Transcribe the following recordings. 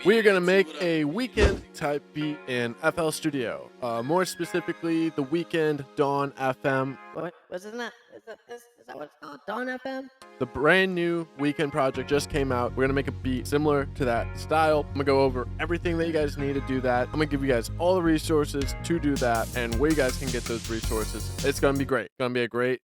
We are going to make a Weeknd type beat in FL Studio. More specifically, the Weeknd Dawn FM. What's his name? Is that what it's called? Dawn FM? The brand new Weeknd project just came out. We're going to make a beat similar to that style. I'm going to go over everything that you guys need to do that. I'm going to give you guys all the resources to do that and where you guys can get those resources. It's going to be great. It's going to be a great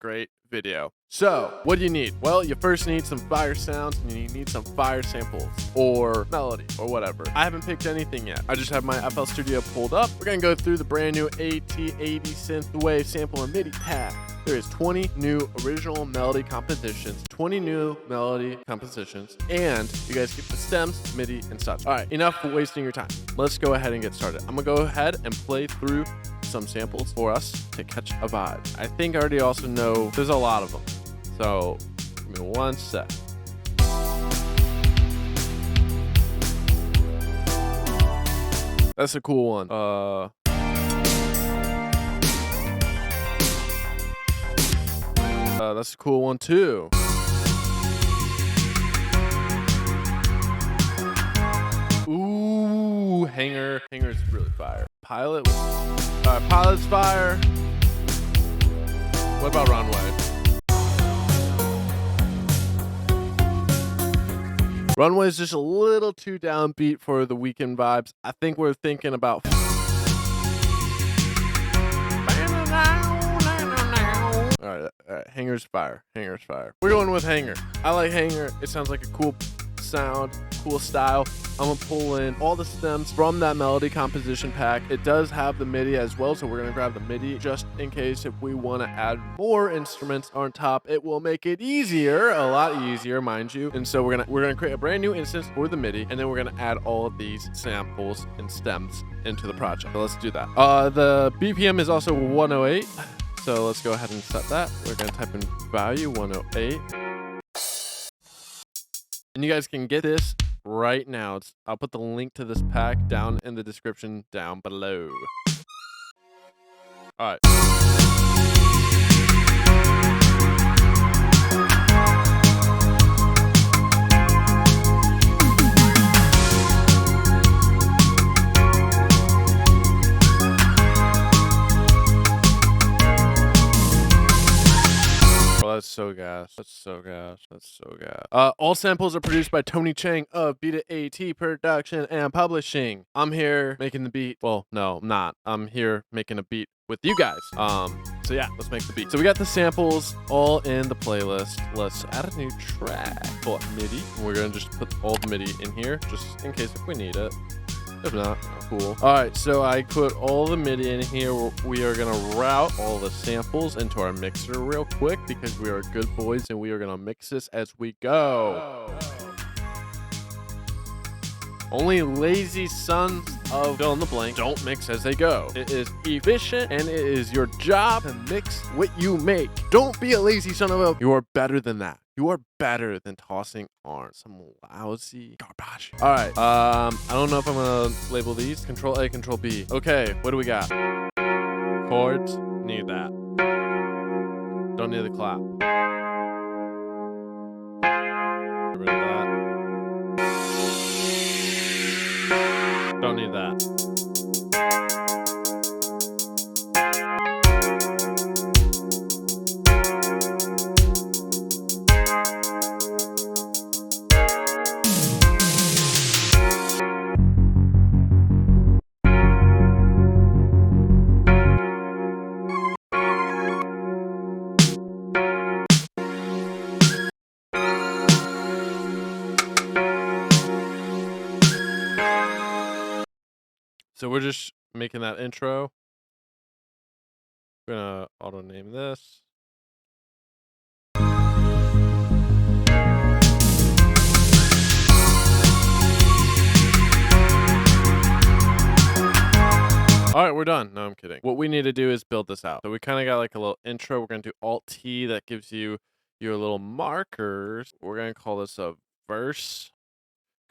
video. So, what do you need? Well, you first need some fire sounds and you need some fire samples or melodies or whatever. I haven't picked anything yet. I just have my FL Studio pulled up. We're going to go through the brand new AT80 Synthwave Sample MIDI Pack. There is 20 new original melody compositions, 20 new melody compositions, and you guys get the stems, MIDI, and such. All right, enough wasting your time. Let's go ahead and get started. I'm going to go ahead and play through some samples for us to catch a vibe. I think I already also know there's a lot of them. So, give me one sec. That's a cool one. That's a cool one too. Ooh, Hanger. Hanger's really fire. Pilot's fire. What about Runway? Runway is just a little too downbeat for the Weeknd vibes. I think we're thinking about. All right. Hanger's fire. We're going with Hanger. I like Hanger. It sounds like a cool sound, cool style. I'm gonna pull in all the stems from that melody composition pack. It does have the MIDI as well, so we're gonna grab the MIDI just in case if we want to add more instruments on top. It will make it easier, a lot easier, mind you. And so we're gonna create a brand new instance for the MIDI, and then we're gonna add all of these samples and stems into the project. So let's do that. The BPM is also 108. So let's go ahead and set that. We're gonna type in value 108. And you guys can get this right now. I'll put the link to this pack down in the description down below. All right. That's so gas. All samples are produced by Tony Chang of Beta AT Production and Publishing. I'm here making the beat. Well, no, I'm not. I'm here making a beat with you guys. So yeah, let's make the beat. So we got the samples all in the playlist. Let's add a new track for MIDI. We're gonna just put all the MIDI in here, just in case if we need it. If not, cool. All right, so I put all the MIDI in here. We are gonna route all the samples into our mixer real quick because we are good boys and we are gonna mix this as we go. Only lazy sons of fill in the blank don't mix as they go. It is efficient and it is your job to mix what you make. Don't be a lazy son of a. You are better than that. You are better than tossing on some lousy garbage. All right. I don't know if I'm gonna label these. Control A, Control B. Okay, what do we got? Chords. Need that. Don't need the clap. Get rid of that. Don't need that. So we're just making that intro. We're gonna auto name this. All right, we're done. No, I'm kidding. What we need to do is build this out. So we kind of got like a little intro. We're gonna do Alt-T that gives you your little markers. We're gonna call this a verse.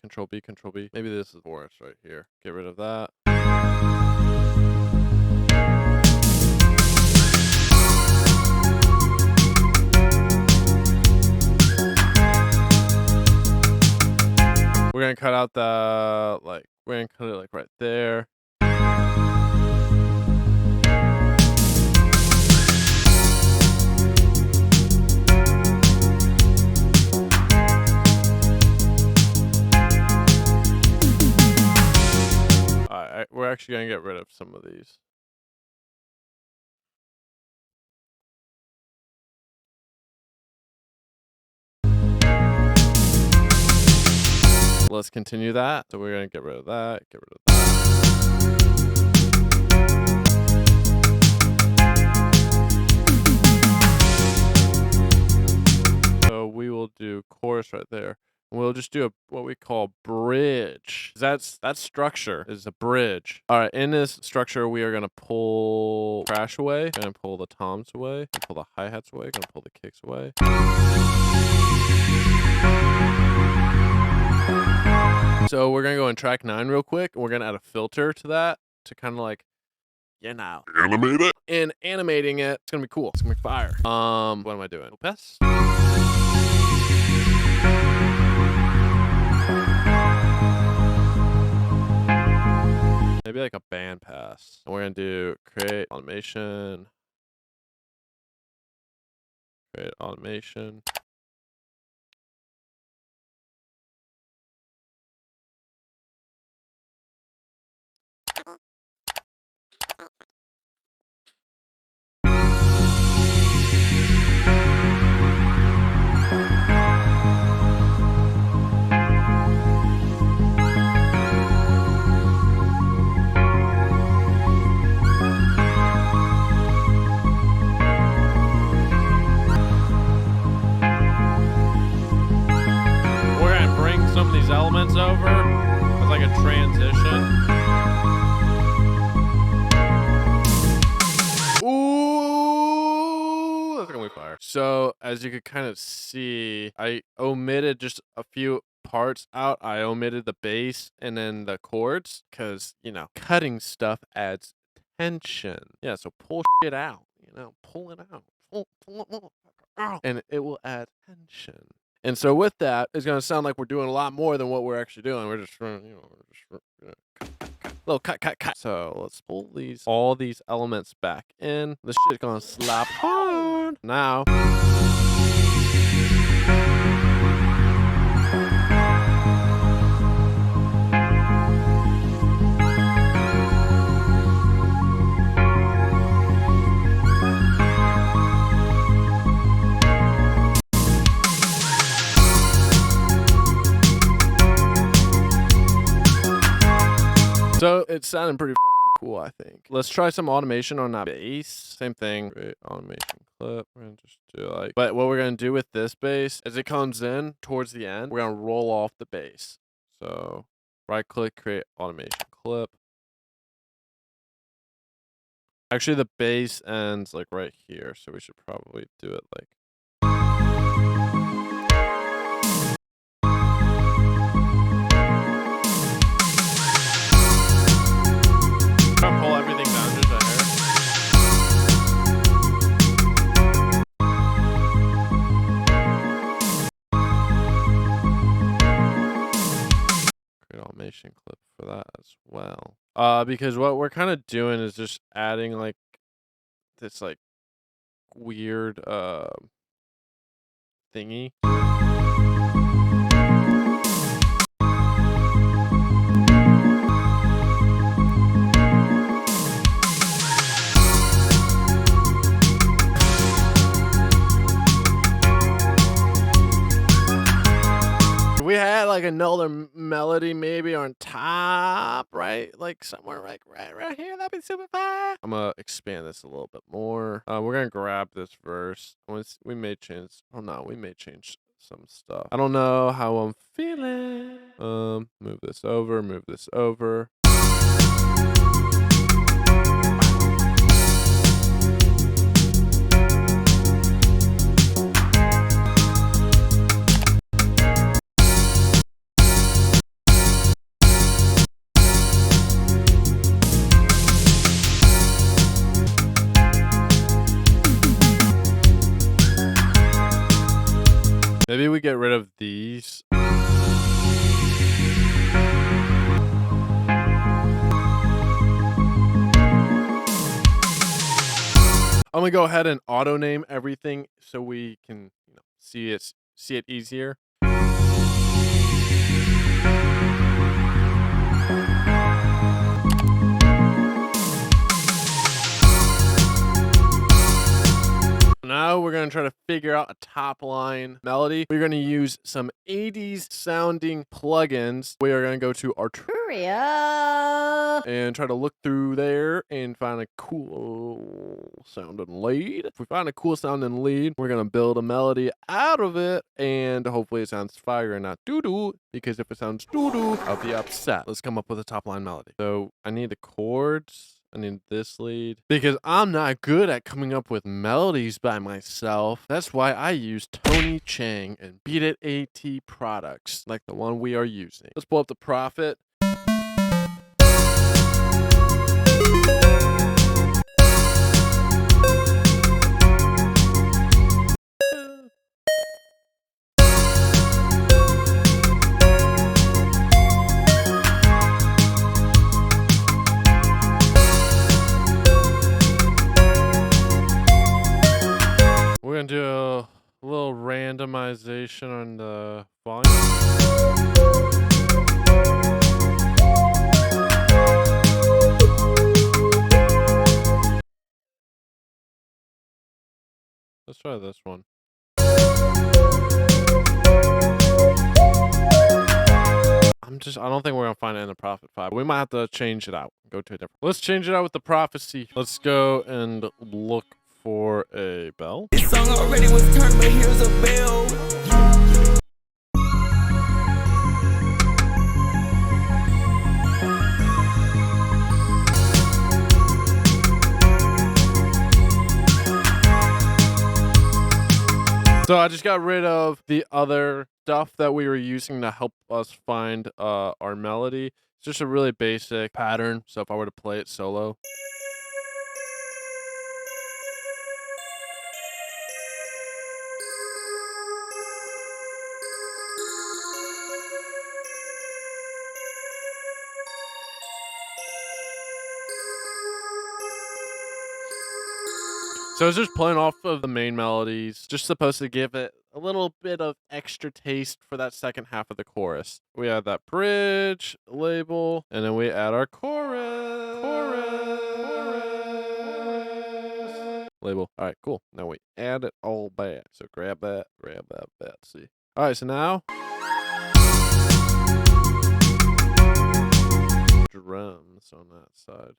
Control B, Control B. Maybe this is chorus right here. Get rid of that. We're gonna cut out the, like, we're gonna cut it like right there. Alright, we're actually gonna get rid of some of these. Let's continue that. So we're gonna get rid of that, get rid of that. So we will do chorus right there. We'll just do what we call bridge. That structure is a bridge. All right, in this structure, we are gonna pull crash away, gonna pull the toms away, pull the hi-hats away, gonna pull the kicks away. So we're gonna go in track 9 real quick, and we're gonna add a filter to that to kind of like, animate it. And animating it, it's gonna be cool. It's gonna be fire. What am I doing? Opus? Maybe like a band pass. And we're gonna do create automation. Create automation. Some of these elements over as like a transition. Ooh, that's gonna be fire. So as you could kind of see, I omitted just a few parts out. I omitted the bass and then the chords because, you know, cutting stuff adds tension. Yeah, so pull shit out, you know, pull it out. Pull out. And it will add tension. And so with that, it's going to sound like we're doing a lot more than what we're actually doing. We're just, little cut. So let's pull all these elements back in. This shit's going to slap hard. Now. So it's sounding pretty cool, I think. Let's try some automation on that bass. Same thing. Great automation clip. We're gonna just do like, but what we're gonna do with this bass, as it comes in towards the end, we're gonna roll off the bass. So right click, create automation clip. Actually, the bass ends like right here, so we should probably do it like. Pull everything down just a hair. Create automation clip for that as well. Because what we're kind of doing is just adding like this like weird thingy. We had like another melody maybe on top, right? Like somewhere like right here. That'd be super fire. I'm gonna expand this a little bit more. We're gonna grab this verse. We may change. Oh no, we may change some stuff. I don't know how I'm feeling. Move this over. Move this over. Maybe we get rid of these. I'm gonna go ahead and auto name everything so we can see it easier. Now we're going to try to figure out a top line melody. We're going to use some 80s sounding plugins. We are going to go to Arturia and try to look through there and find a cool sounding lead. If we find a cool sounding lead, we're going to build a melody out of it, and hopefully it sounds fire and not doo-doo, because if it sounds doo-doo, I'll be upset. Let's come up with a top line melody. So I need the chords. I need this lead because I'm not good at coming up with melodies by myself. That's why I use Tony Chang and Beat It AT products like the one we are using. Let's pull up the Prophet. We're going to do a little randomization on the volume. Let's try this one. I don't think we're going to find it in the Prophet 5. We might have to change it out. Go to a different. Let's change it out with the Prophecy. Let's go and look for a bell. This song already was turned, but here's a bell. So I just got rid of the other stuff that we were using to help us find our melody. It's just a really basic pattern. So if I were to play it solo. So it's just playing off of the main melodies, just supposed to give it a little bit of extra taste for that second half of the chorus. We add that bridge label, and then we add our chorus label. All right, cool. Now we add it all back. So grab that bit. See. All right, so now drums on that side.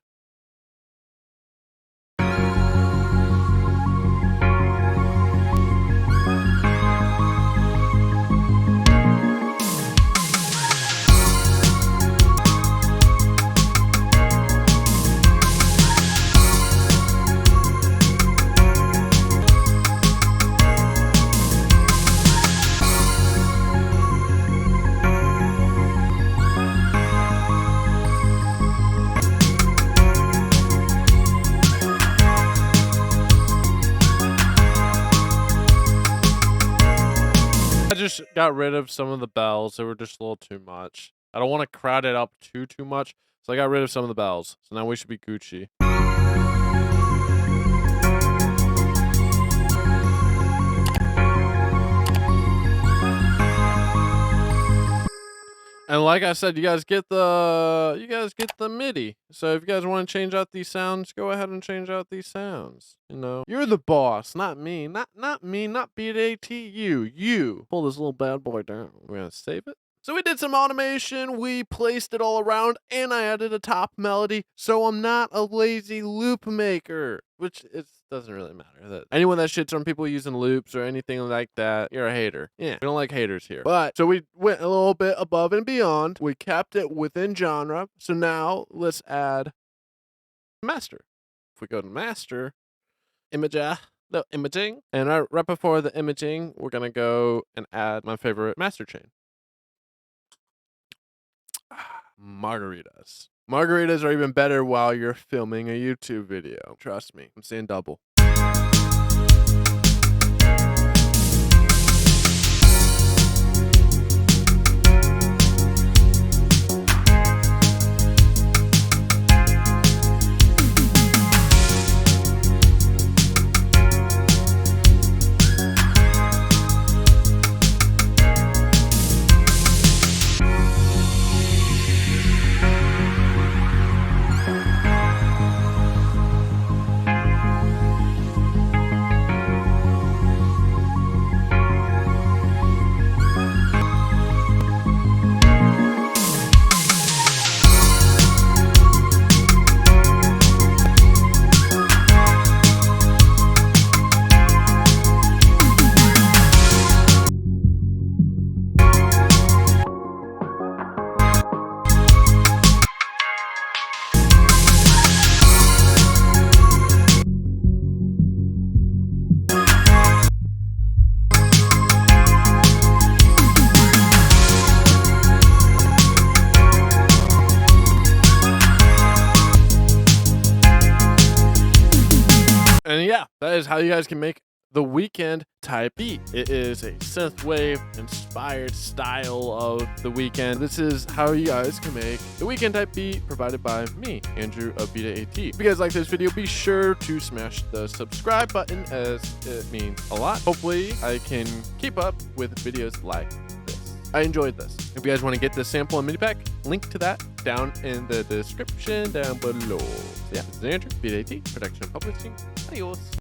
I just got rid of some of the bells. They were just a little too much. I don't want to crowd it up too much. So I got rid of some of the bells. So now we should be Gucci. And like I said, you guys get the MIDI. So if you guys want to change out these sounds, go ahead and change out these sounds. You know, you're the boss, not me, not me, not BAT. You pull this little bad boy down. We're gonna save it. So we did some automation, we placed it all around, and I added a top melody. So I'm not a lazy loop maker, which it doesn't really matter. Anyone that shits on people using loops or anything like that, you're a hater. Yeah, we don't like haters here. But so we went a little bit above and beyond. We kept it within genre. So now let's add master. If we go to master, imaging, and right before the imaging, we're gonna go and add my favorite master chain. Margaritas. Margaritas are even better while you're filming a YouTube video. Trust me, I'm saying double. And yeah, that is how you guys can make the Weeknd type beat. It is a synthwave inspired style of the Weeknd. This is how you guys can make the Weeknd type beat provided by me, Andrew of Beta AT. If you guys like this video, be sure to smash the subscribe button as it means a lot. Hopefully I can keep up with videos like this. I enjoyed this. If you guys want to get this sample and MIDI pack, link to that down in the description down below. So yeah, this is Andrew, Beta AT, production and publishing. Adios.